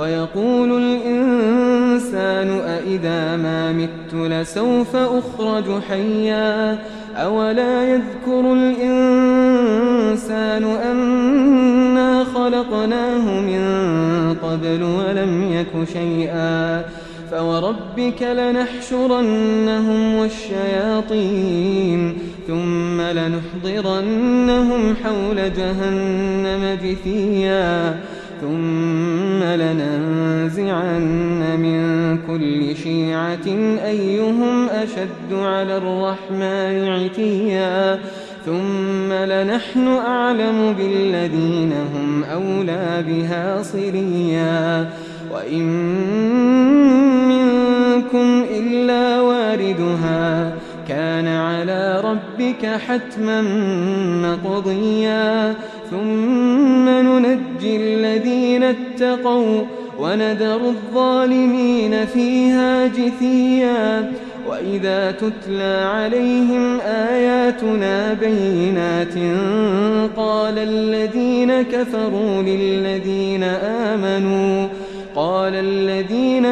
ويقول الإنسان أإذا ما مت لسوف أخرج حيا أولا يذكر الإنسان أنا خلقناه من قبل ولم يك شيئا فوربك لنحشرنهم والشياطين ثم لنحضرنهم حول جهنم جثيا ثم لننزعن من كل شيعة أيهم أشد على الرحمن عتيا ثم لنحن أعلم بالذين هم أولى بها صليا وإن منكم إلا واردها كان على ربك حتما مقضيا ثم ننجي الذين اتقوا ونذر الظالمين فيها جثيا وإذا تتلى عليهم آياتنا بينات قال الذين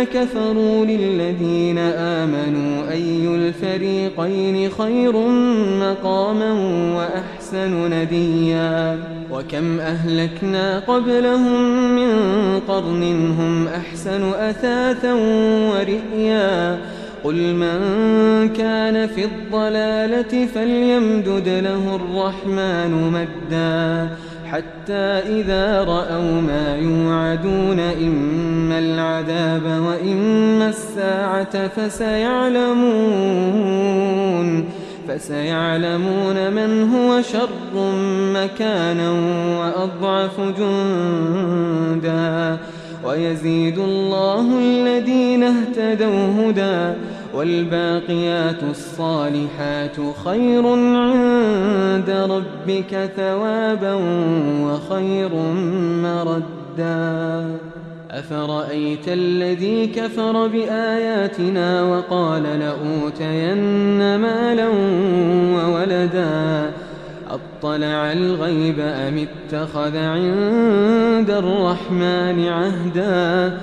كفروا للذين آمنوا أي الفريقين خير مقاما وأحسن نديا وكم أهلكنا قبلهم من قرن هم أحسن أثاثا ورئيا قل من كان في الضلالة فليمدد له الرحمن مدا حتى إذا رأوا ما يوعدون إما العذاب وإما الساعة فسيعلمون من هو شر مكانا وأضعف جندا ويزيد الله الذين اهتدوا هدى والباقيات الصالحات خير عند ربك ثوابا وخير مردا أفرأيت الذي كفر بآياتنا وقال لأوتين مالا وولدا أطلع الغيب أم اتخذ عند الرحمن عهدا